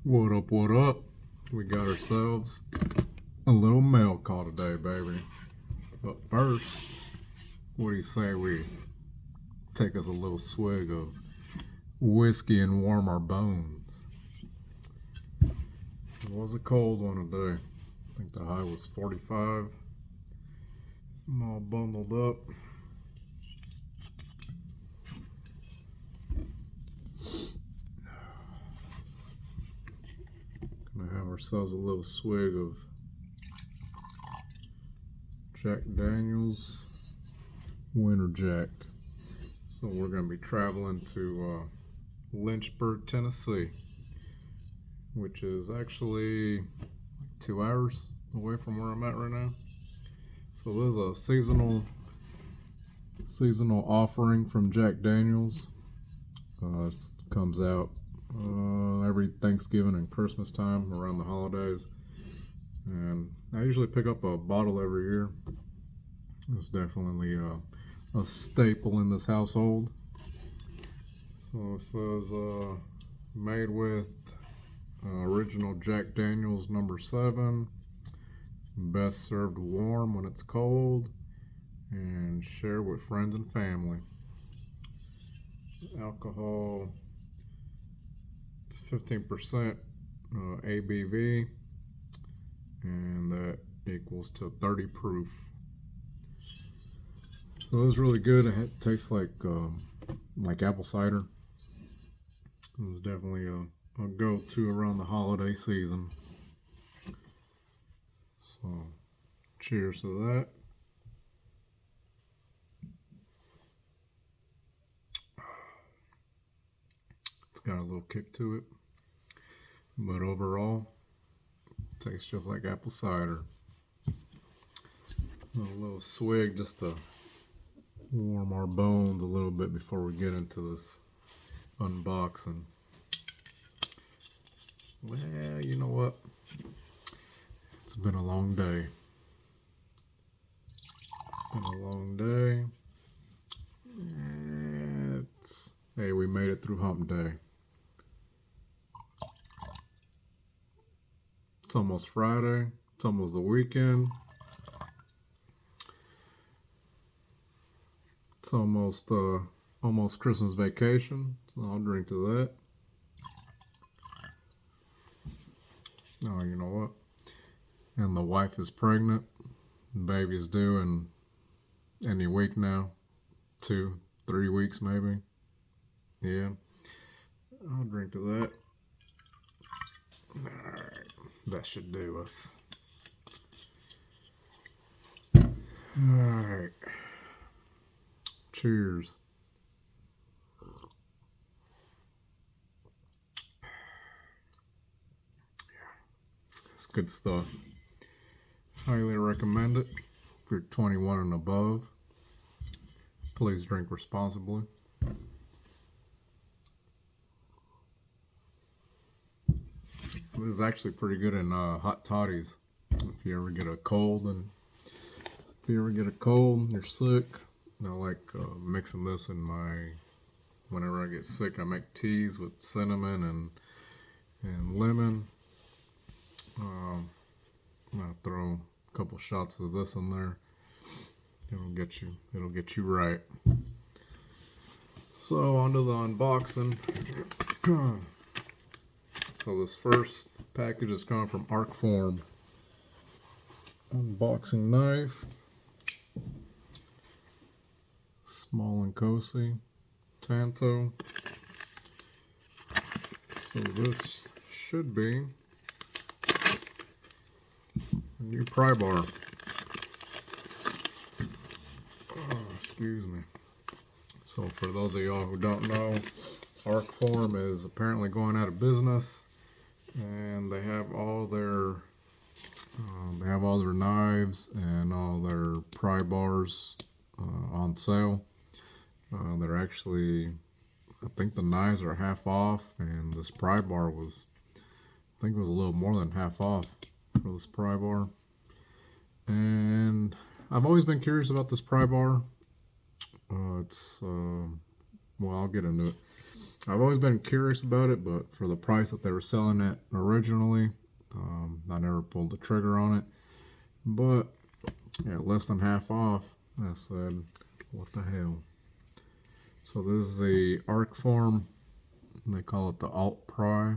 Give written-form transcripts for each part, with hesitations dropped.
What up, what up? We got ourselves a little mail call today, baby. But first, what do you say we take us a little swig of whiskey and warm our bones? It was a cold one today. I think the high was 45. I'm all bundled up. Gonna have ourselves a little swig of Jack Daniels Winter Jack. So we're gonna be traveling to Lynchburg, Tennessee, which is actually 2 hours away from where I'm at right now. So there's a seasonal offering from Jack Daniels. It comes out every Thanksgiving and Christmas time around the holidays, and I usually pick up a bottle every year. It's definitely a staple in this household. So it says made with original Jack Daniels number 7, best served warm when it's cold, and share with friends and family. Alcohol, it's 15% ABV, and that equals to 30 proof. So it was really good. It tastes like apple cider. It was definitely a go-to around the holiday season. So cheers to that. It's got a little kick to it, but overall it tastes just like apple cider. A little swig just to warm our bones a little bit before we get into this unboxing. Well, you know what? It's been a long day. Hey, we made it through hump day. It's almost Friday. It's almost the weekend. It's almost Christmas vacation, so I'll drink to that. Oh, you know what? And the wife is pregnant. The baby's due in any week now. 2-3 weeks maybe. Yeah. I'll drink to that. Alright. That should do us. Alright. Cheers. It's good stuff. Highly recommend it. If you're 21 and above, please drink responsibly. This is actually pretty good in hot toddies. If you ever get a cold and you're sick, I like mixing this in whenever I get sick, I make teas with cinnamon and lemon. I'll throw a couple shots of this in there. It'll get you right. So on to the unboxing. So this first package is coming from Arcform. Unboxing knife. Small and cozy. Tanto. So this should be a new pry bar. Oh, excuse me. So for those of y'all who don't know, Arcform is apparently going out of business, and they have all their knives and all their pry bars on sale. They're actually, I think the knives are half off, and this pry bar was, I think it was a little more than half off for this pry bar. And I've always been curious about this pry bar. Well, I'll get into it. I've always been curious about it, but for the price that they were selling it originally, I never pulled the trigger on it. But yeah, less than half off, I said, what the hell? So this is the Arcform, they call it the Alt Pry,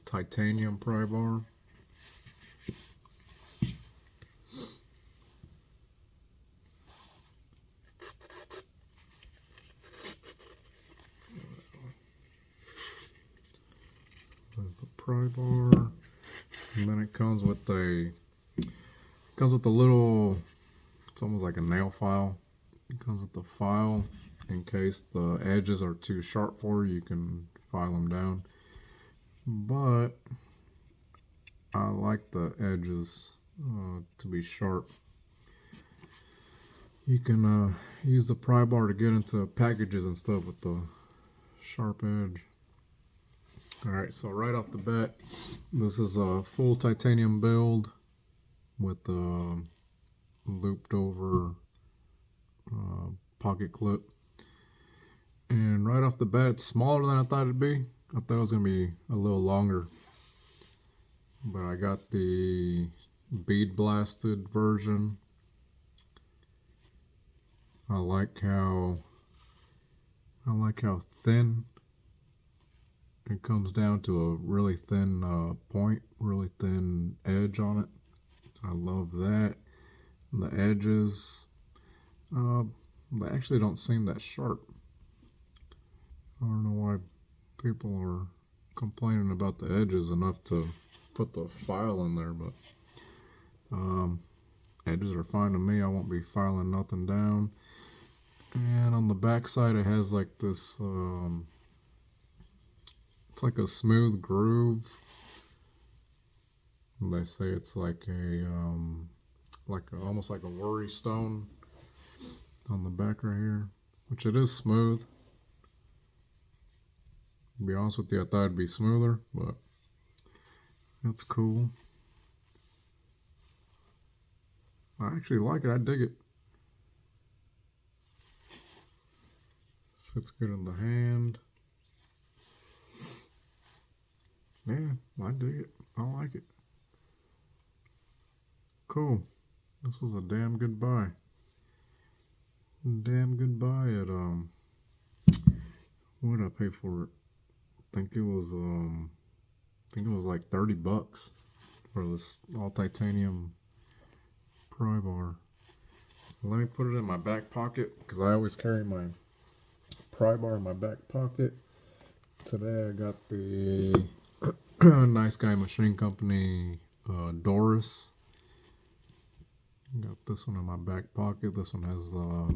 titanium pry bar. There's the pry bar, and then it comes with a little, it's almost like a nail file. It comes with the file in case the edges are too sharp for you, you can file them down. But I like the edges to be sharp. You can use the pry bar to get into packages and stuff with the sharp edge. Alright, so right off the bat, this is a full titanium build with the looped over pocket clip. And right off the bat, it's smaller than I thought it'd be. I thought it was going to be a little longer. But I got the bead blasted version. I like how thin it comes down to a really thin point, really thin edge on it. I love that. The edges, they actually don't seem that sharp. I don't know why people are complaining about the edges enough to put the file in there, but edges are fine to me. I won't be filing nothing down. And on the back side, it has like this, it's like a smooth groove. And they say it's like almost like a worry stone on the back right here, which it is smooth. To be honest with you, I thought it'd be smoother, but that's cool. I actually like it. I dig it. Fits good in the hand. Yeah, I dig it. I like it. Cool. This was a damn good buy. Damn good buy at what did I pay for it? I think it was like $30 for this all titanium pry bar. Let me put it in my back pocket because I always carry my pry bar in my back pocket. Today I got the Nice Guy Machine Company Doris. Got this one in my back pocket. This one has I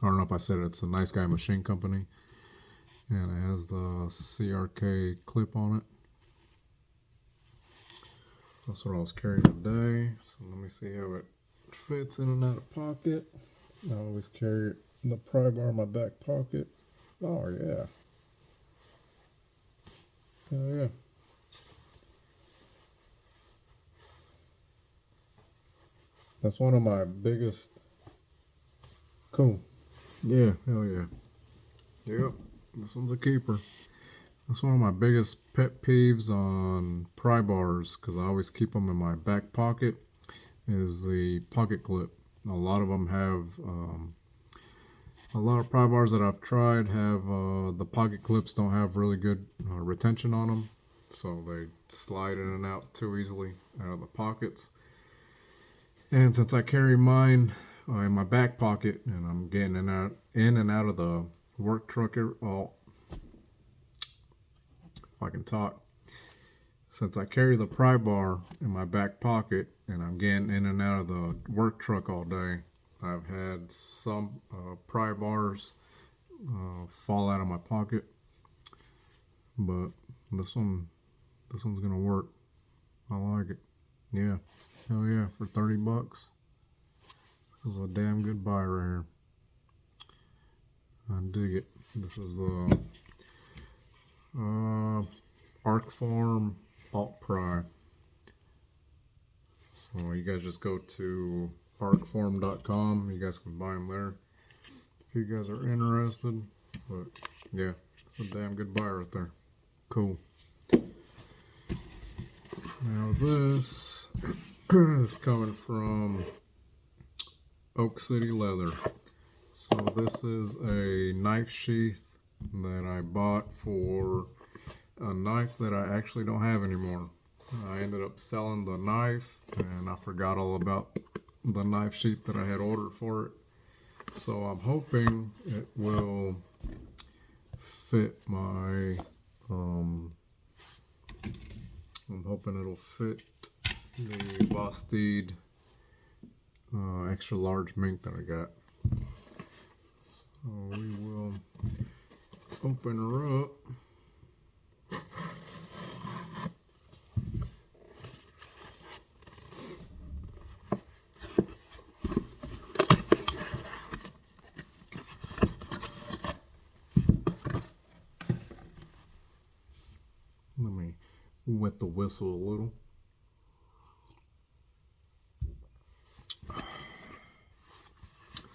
don't know if I said it, it's a Nice Guy Machine Company. And it has the CRK clip on it. That's what I was carrying today. So let me see how it fits in and out of pocket. I always carry the pry bar in my back pocket. Oh yeah. Oh yeah. That's one of my biggest. Cool. Yeah, hell yeah. Yep, this one's a keeper. That's one of my biggest pet peeves on pry bars, because I always keep them in my back pocket, is the pocket clip. A lot of them have, a lot of pry bars that I've tried have, the pocket clips don't have really good retention on them, so they slide in and out too easily out of the pockets. And since I carry mine in my back pocket, and I'm getting in and out of the work truck, if I can talk. Since I carry the pry bar in my back pocket, and I'm getting in and out of the work truck all day, I've had some pry bars fall out of my pocket. But this one's gonna work. I like it. Yeah. Hell yeah, for $30. This is a damn good buy right here. I dig it. This is the Arcform Alt Pry. So you guys just go to arcform.com. You guys can buy them there. if you guys are interested. But yeah, it's a damn good buy right there. Cool. Now this is coming from Oak City Leather. So this is a knife sheath that I bought for a knife that I actually don't have anymore. I ended up selling the knife and I forgot all about the knife sheath that I had ordered for it. So I'm hoping it will fit my, I'm hoping it'll fit the Bastide extra large mink that I got. So we will open her up. Let me wet the whistle a little.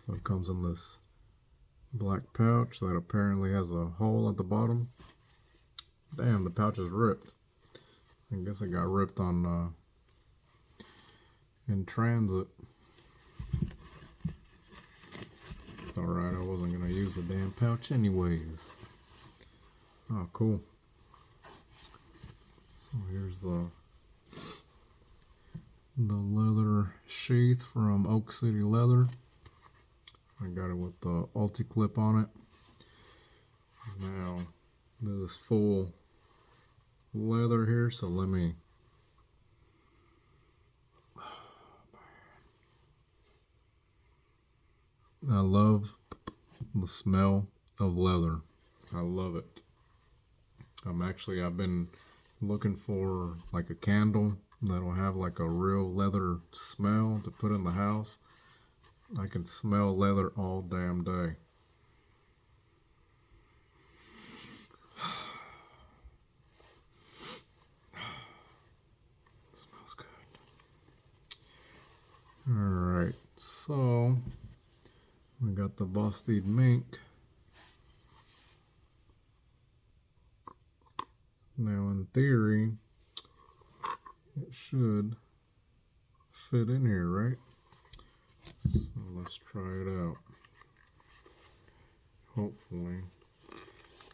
So it comes in this black pouch that apparently has a hole at the bottom. Damn, the pouch is ripped. I guess it got ripped on in transit. It's alright, I wasn't gonna use the damn pouch anyways. Oh, cool. So here's the leather sheath from Oak City Leather. I got it with the Ulti clip on it. Now this is full leather here, so let me. I love the smell of leather. I love it. I've been looking for like a candle that'll have like a real leather smell to put in the house. I can smell leather all damn day. It smells good. Alright, so we got the Bastide mink. Now in theory, it should fit in here, right? So let's try it out. Hopefully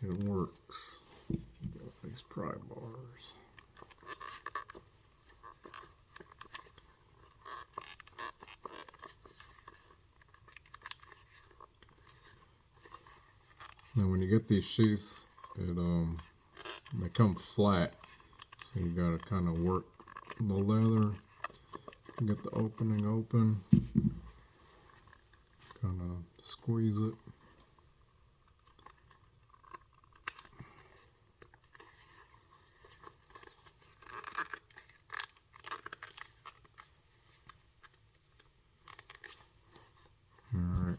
it works. Got these pry bars. Now when you get these sheaths, they come flat, so you gotta kind of work the leather, get the opening open, kind of squeeze it. Alright,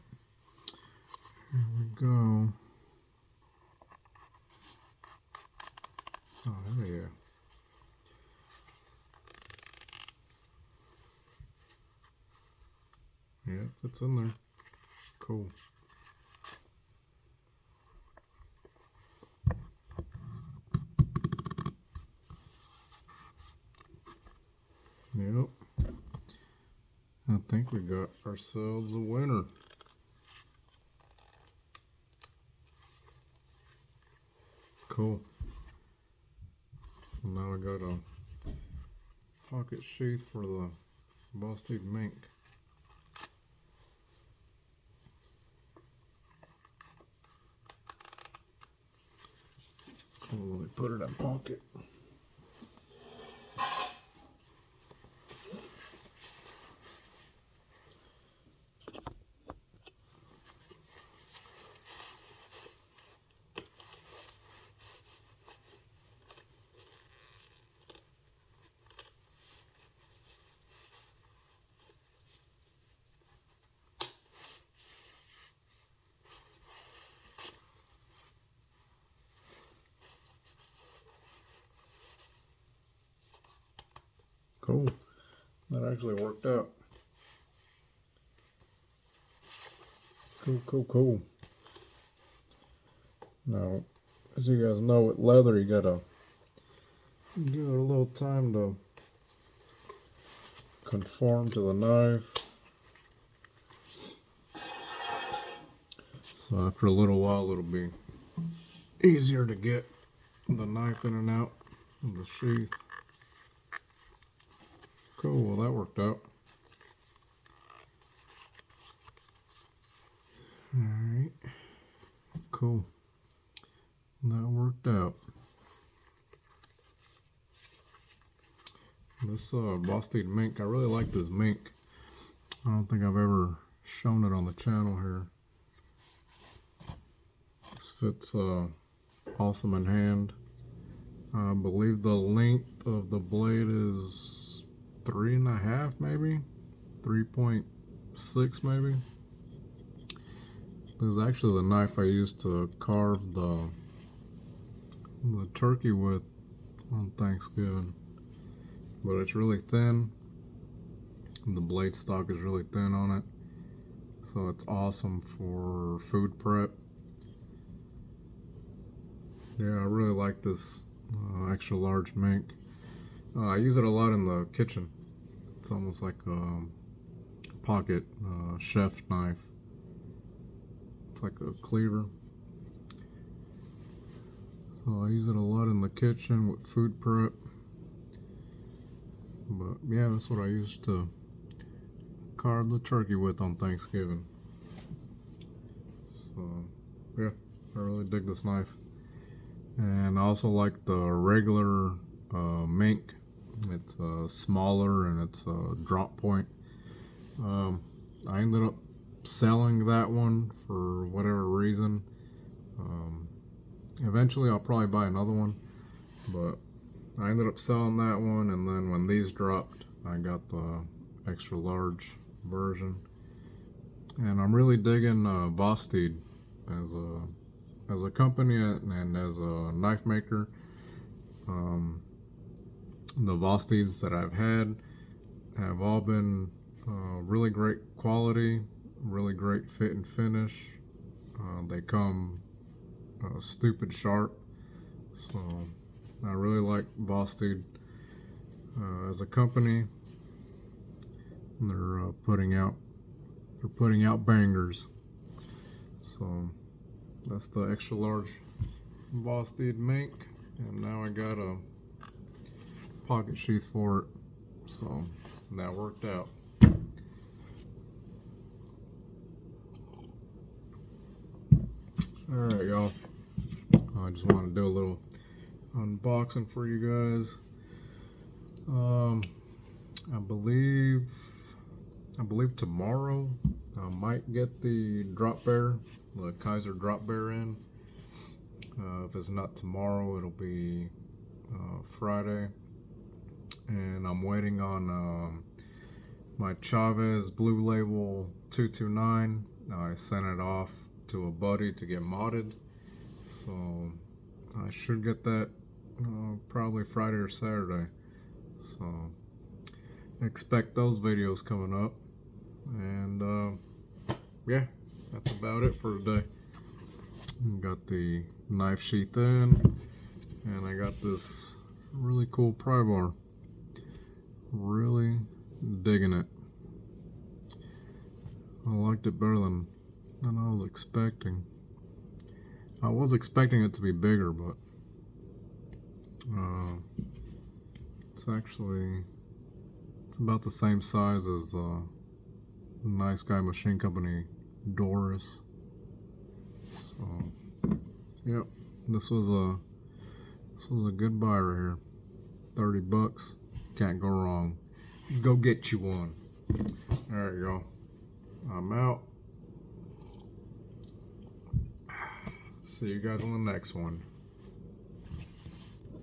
here we go. Oh, hell yeah. Yeah, it's in there. Cool. Yep. I think we got ourselves a winner. Cool. Now I got a pocket sheath for the Bastide mink. Cool, let me put it in pocket. Cool. That actually worked out. Cool. Now, as you guys know, with leather, you gotta give it a little time to conform to the knife. So after a little while, it'll be easier to get the knife in and out of the sheath. Cool, well that worked out. Alright, cool. That worked out. This Boston mink, I really like this mink. I don't think I've ever shown it on the channel here. This fits awesome in hand. I believe the length of the blade is 3.5 maybe, 3.6 maybe. This is actually the knife I used to carve the turkey with on Thanksgiving. But it's really thin. The blade stock is really thin on it. So it's awesome for food prep. Yeah, I really like this extra large mink. I use it a lot in the kitchen. It's almost like a pocket chef knife. It's like a cleaver. So I use it a lot in the kitchen with food prep. But yeah, that's what I used to carve the turkey with on Thanksgiving. So yeah, I really dig this knife. And I also like the regular mink. It's smaller and it's a drop point. I ended up selling that one for whatever reason. Eventually I'll probably buy another one, but I ended up selling that one, and then when these dropped, I got the extra large version. And I'm really digging Vosteed as a company and as a knife maker. The Vosteeds that I've had have all been really great quality, really great fit and finish. They come stupid sharp, so I really like Vosteed as a company. They're putting out bangers. So that's the extra large Vosteed mink, and now I got a pocket sheath for it, so that worked out. Alright, y'all, I just want to do a little unboxing for you guys. I believe tomorrow I might get the Kaiser drop bear in. If it's not tomorrow, it'll be Friday. And I'm waiting on my Chavez Blue Label 229. I sent it off to a buddy to get modded, so I should get that probably Friday or Saturday. So expect those videos coming up. And yeah, that's about it for today. Got the knife sheath in, and I got this really cool pry bar. Really digging it. I liked it better than I was expecting. I was expecting it to be bigger, but it's about the same size as the Nice Guy Machine Company Doris. So yep, this was a good buy right here. $30, can't go wrong. Go get you one. Alright, y'all, I'm out. See you guys on the next one.